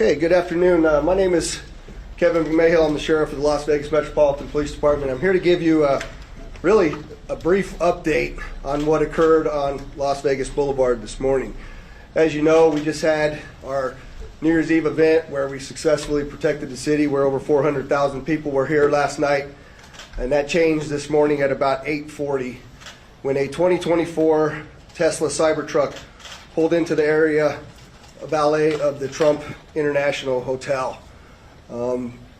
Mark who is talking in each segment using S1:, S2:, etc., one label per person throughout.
S1: Okay, good afternoon. My name is Kevin McMahill. I'm the sheriff of the Las Vegas Metropolitan Police Department. I'm here to give you really a brief update on what occurred on Las Vegas Boulevard this morning. As you know, we just had our New Year's Eve event where we successfully protected the city, where over 400,000 people were here last night, and that changed this morning at about 8:40 when a 2024 Tesla Cybertruck pulled into the area valet of the Trump International Hotel.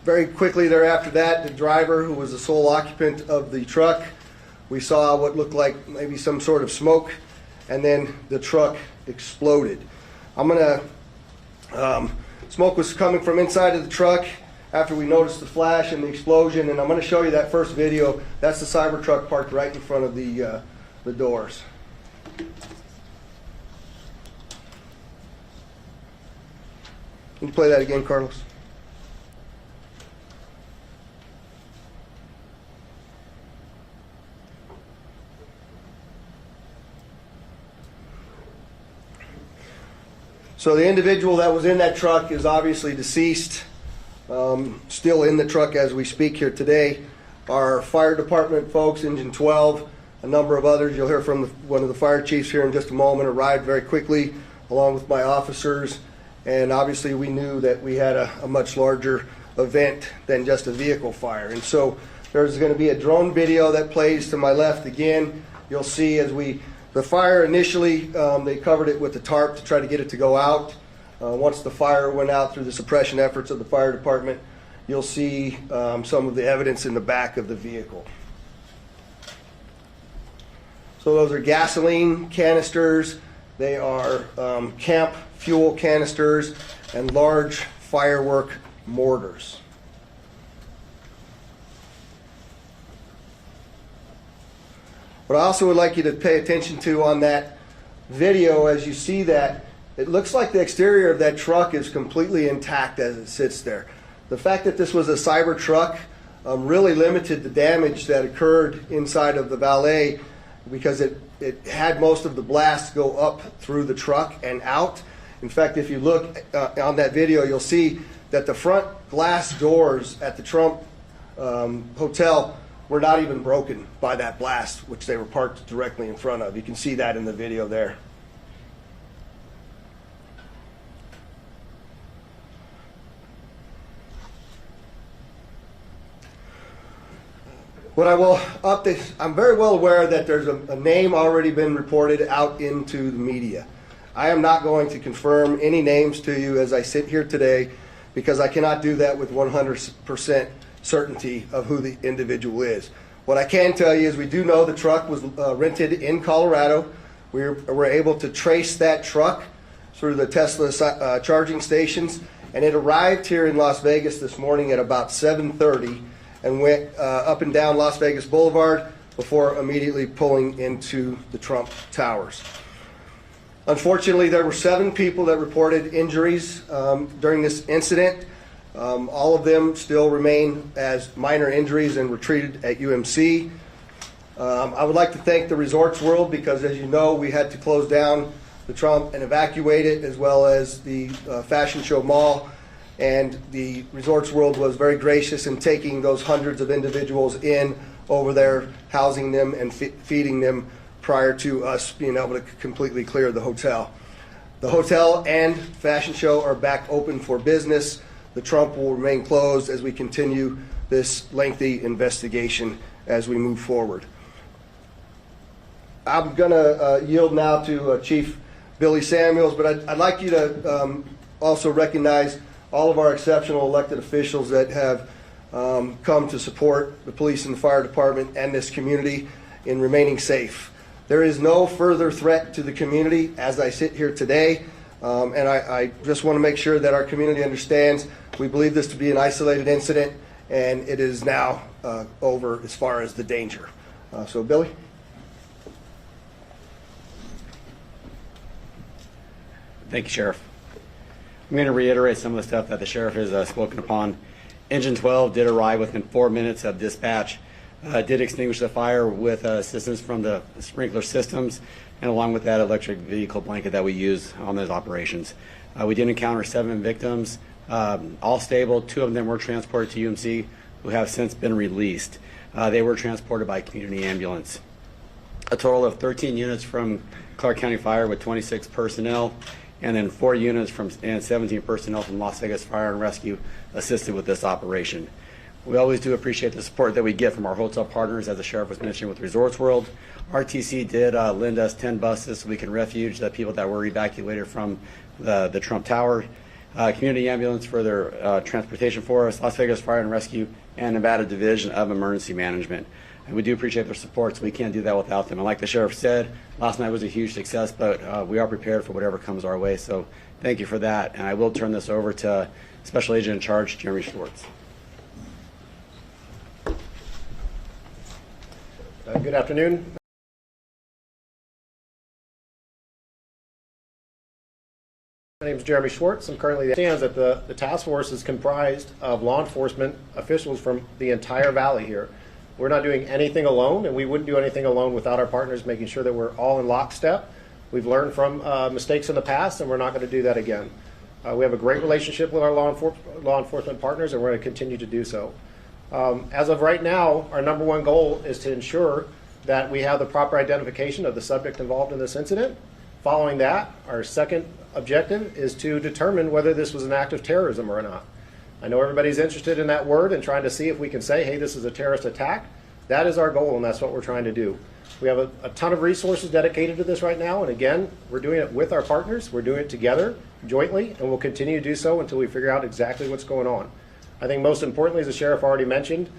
S1: Very quickly thereafter that, the driver, who was the sole occupant of the truck, we saw what looked like maybe some sort of smoke, and then the truck exploded. Smoke was coming from inside of the truck after we noticed the flash and the explosion, and I'm going to show you that first video. That's the Cybertruck parked right in front of the doors. Can you play that again, Carlos? So the individual that was in that truck is obviously deceased, still in the truck as we speak here today. Our fire department folks, Engine 12, a number of others, you'll hear from one of the fire chiefs here in just a moment, arrived very quickly along with my officers. And obviously we knew that we had a much larger event than just a vehicle fire. And so there's going to be a drone video that plays to my left again. You'll see as the fire initially, they covered it with the tarp to try to get it to go out. Once the fire went out through the suppression efforts of the fire department, you'll see some of the evidence in the back of the vehicle. So those are gasoline canisters. They are camp fuel canisters and large firework mortars. What I also would like you to pay attention to on that video, as you see that, it looks like the exterior of that truck is completely intact as it sits there. The fact that this was a Cybertruck really limited the damage that occurred inside of the valet, because it had most of the blast go up through the truck and out. In fact, if you look on that video, you'll see that the front glass doors at the Trump Hotel were not even broken by that blast, which they were parked directly in front of. You can see that in the video there. What I will update, I'm very well aware that there's a name already been reported out into the media. I am not going to confirm any names to you as I sit here today, because I cannot do that with 100% certainty of who the individual is. What I can tell you is we do know the truck was rented in Colorado. We were able to trace that truck through the Tesla charging stations, and it arrived here in Las Vegas this morning at about 7:30 and went up and down Las Vegas Boulevard before immediately pulling into the Trump Towers. Unfortunately, there were 7 people that reported injuries during this incident. All of them still remain as minor injuries and were treated at UMC. I would like to thank the Resorts World, because as you know, we had to close down the Trump and evacuate it, as well as the Fashion Show Mall. And the Resorts World was very gracious in taking those hundreds of individuals in over there, housing them and feeding them prior to us being able to completely clear the hotel. The hotel and Fashion Show are back open for business. The Trump will remain closed as we continue this lengthy investigation as we move forward. I'm going to yield now to Chief Billy Samuels, but I'd like you to also recognize all of our exceptional elected officials that have come to support the police and the fire department and this community in remaining safe. There is no further threat to the community as I sit here today, and I just want to make sure that our community understands we believe this to be an isolated incident, and it is now over as far as the danger. So Billy?
S2: Thank you, Sheriff. I'm going to reiterate some of the stuff that the Sheriff has spoken upon. Engine 12 did arrive within 4 minutes of dispatch did extinguish the fire with assistance from the sprinkler systems, and along with that electric vehicle blanket that we use on those operations. We did encounter 7 victims, all stable. 2 of them were transported to UMC, who have since been released. They were transported by community ambulance. A total of 13 units from Clark County Fire with 26 personnel, and then 4 units and 17 personnel from Las Vegas Fire and Rescue assisted with this operation. We always do appreciate the support that we get from our hotel partners, as the sheriff was mentioning with Resorts World. RTC did lend us 10 buses so we can refuge the people that were evacuated from the Trump Tower. Community ambulance for their transportation for us, Las Vegas Fire and Rescue, and Nevada Division of Emergency Management. And we do appreciate their support, so we can't do that without them. And like the sheriff said, last night was a huge success, but we are prepared for whatever comes our way. So thank you for that. And I will turn this over to Special Agent in Charge, Jeremy Schwartz.
S3: Good afternoon. My name is Jeremy Schwartz. I'm currently the task force is comprised of law enforcement officials from the entire valley here. We're not doing anything alone, and we wouldn't do anything alone without our partners making sure that we're all in lockstep. We've learned from mistakes in the past, and we're not going to do that again. We have a great relationship with our law enforcement partners, and we're going to continue to do so. As of right now, our number one goal is to ensure that we have the proper identification of the subject involved in this incident. Following that, our second objective is to determine whether this was an act of terrorism or not. I know everybody's interested in that word and trying to see if we can say, hey, this is a terrorist attack. That is our goal, and that's what we're trying to do. We have a ton of resources dedicated to this right now, and again, we're doing it with our partners. We're doing it together, jointly, and we'll continue to do so until we figure out exactly what's going on. I think most importantly, as the sheriff already mentioned,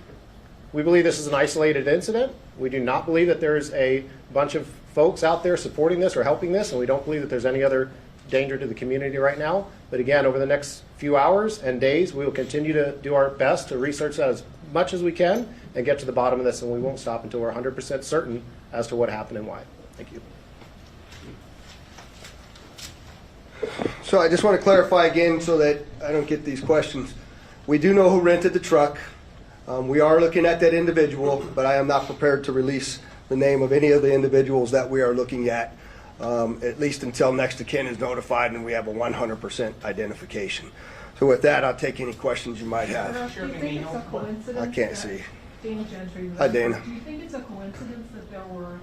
S3: we believe this is an isolated incident. We do not believe that there's a bunch of folks out there supporting this or helping this, and we don't believe that there's any other danger to the community right now. But again, over the next few hours and days, we will continue to do our best to research that as much as we can and get to the bottom of this, and we won't stop until we're 100% certain as to what happened and why. Thank you.
S1: So I just want to clarify again so that I don't get these questions. We do know who rented the truck. We are looking at that individual, but I am not prepared to release the name of any of the individuals that we are looking at least until next of kin is notified and we have a 100% identification. So with that, I'll take any questions you might have.
S4: Do you think it's a coincidence?
S1: I can't see.
S4: Dana Gentry.
S1: Hi, Dana.
S4: Do you think it's a coincidence that there were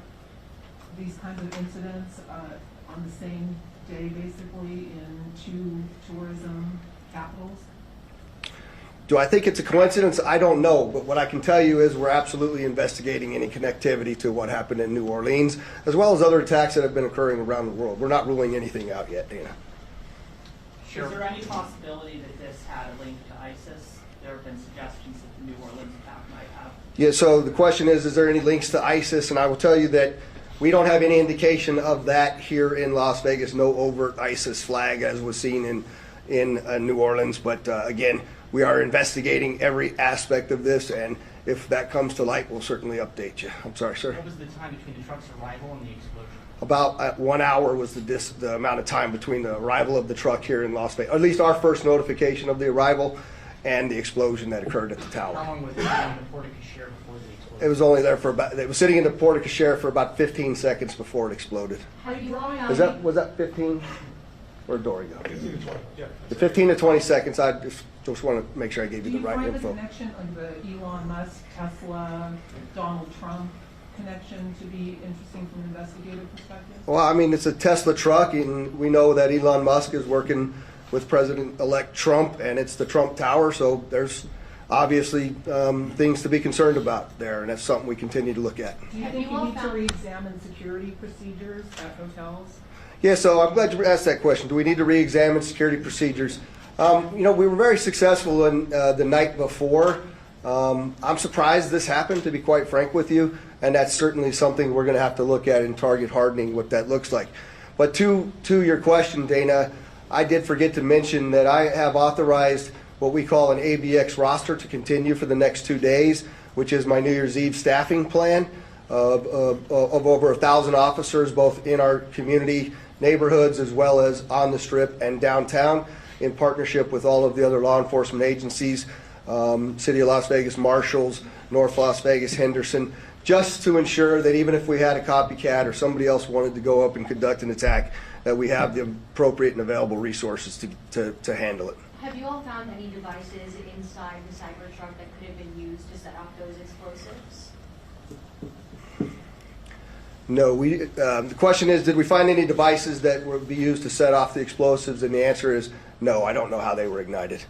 S4: these kinds of incidents on the same day, basically, in 2 tourism capitals?
S1: Do I think it's a coincidence? I don't know, but what I can tell you is we're absolutely investigating any connectivity to what happened in New Orleans, as well as other attacks that have been occurring around the world. We're not ruling anything out yet, Dana.
S5: Sure. Is there any possibility that this had a link to ISIS? There have been suggestions that the New Orleans attack might have.
S1: Yeah, so the question is there any links to ISIS? And I will tell you that we don't have any indication of that here in Las Vegas, no overt ISIS flag as was seen in New Orleans. But again, we are investigating every aspect of this, and if that comes to light, we'll certainly update you. I'm sorry, sir.
S5: What was the time between the truck's arrival and the explosion?
S1: About 1 hour was the amount of time between the arrival of the truck here in Las Vegas, or at least our first notification of the arrival and the explosion that occurred at the tower.
S5: How long was it in the porte-cochere before the explosion?
S1: It was only there for about, it was sitting in the porte-cochere for about 15 seconds before it exploded. Was that 15? Where'd Dory go?
S6: 15 to 20, yeah.
S1: The 15 to 20 seconds, I just want to make sure I gave you the right
S4: Do you
S1: info.
S4: find the connection of the Elon Musk, Tesla, Donald Trump connection to be interesting from an investigative perspective?
S1: Well, I mean, it's a Tesla truck, and we know that Elon Musk is working with President-elect Trump, and it's the Trump Tower, so there's obviously things to be concerned about there, and that's something we continue to look at.
S4: Do you think you need to re-examine security procedures at hotels?
S1: Yeah, so I'm glad you asked that question. Do we need to re-examine security procedures? You know, we were very successful in the night before. I'm surprised this happened, to be quite frank with you, and that's certainly something we're going to have to look at in target hardening, what that looks like. But to your question, Dana, I did forget to mention that I have authorized what we call an ABX roster to continue for the next 2 days, which is my New Year's Eve staffing plan of over 1,000 officers, both in our community neighborhoods as well as on the Strip and downtown, in partnership with all of the other law enforcement agencies. City of Las Vegas Marshals, North Las Vegas Henderson, just to ensure that even if we had a copycat or somebody else wanted to go up and conduct an attack, that we have the appropriate and available resources to handle it.
S6: Have you all found any devices inside the Cybertruck that could have been used to set off those explosives?
S1: No, the question is, did we find any devices that would be used to set off the explosives? And the answer is no, I don't know how they were ignited.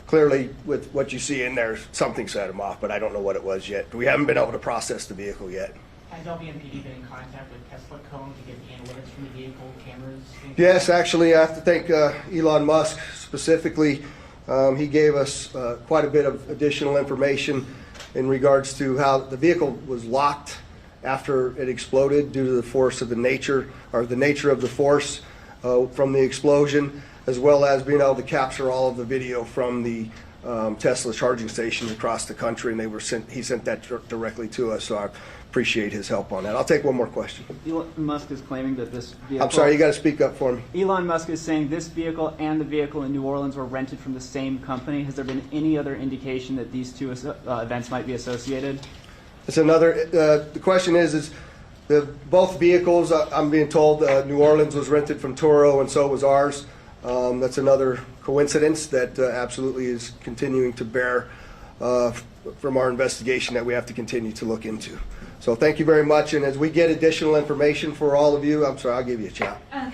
S1: Clearly, with what you see in there, something set them off, but I don't know what it was yet. We haven't been able to process the vehicle yet.
S7: Has LVMPD been in contact with Tesla to get the analytics from the vehicle, cameras?
S1: Yes, actually, I have to thank Elon Musk specifically. He gave us quite a bit of additional information in regards to how the vehicle was locked after it exploded due to the force of the nature of the force from the explosion, as well as being able to capture all of the video from the Tesla charging stations across the country, and he sent that directly to us, so I appreciate his help on that. I'll take one more question.
S8: Elon Musk is claiming that this vehicle...
S1: I'm sorry, you got to speak up for me.
S8: Elon Musk is saying this vehicle and the vehicle in New Orleans were rented from the same company. Has there been any other indication that these two events might be associated?
S1: It's another. The question is both vehicles, I'm being told New Orleans was rented from Turo and so was ours. That's another coincidence that absolutely is continuing to bear from our investigation that we have to continue to look into. So thank you very much, and as we get additional information for all of you, I'm sorry, I'll give you a shout.
S9: Are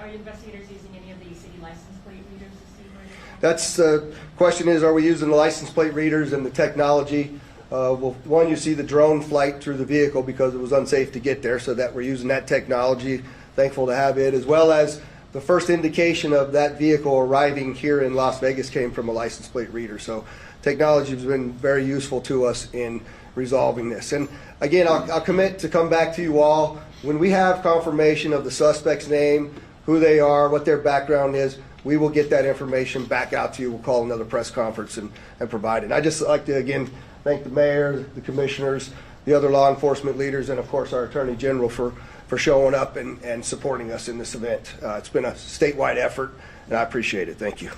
S9: investigators using any of the city license plate readers to see where they're
S1: That's the question is, are we using the license plate readers and the technology? Well, one, you see the drone flight through the vehicle because it was unsafe to get there, so that we're using that technology. Thankful to have it, as well as the first indication of that vehicle arriving here in Las Vegas came from a license plate reader. So technology has been very useful to us in resolving this. And again, I'll commit to come back to you all when we have confirmation of the suspect's name, who they are, what their background is. We will get that information back out to you. We'll call another press conference and provide it. I'd just like to again thank the mayor, the commissioners, the other law enforcement leaders, and of course our attorney general for showing up and supporting us in this event. It's been a statewide effort, and I appreciate it. Thank you.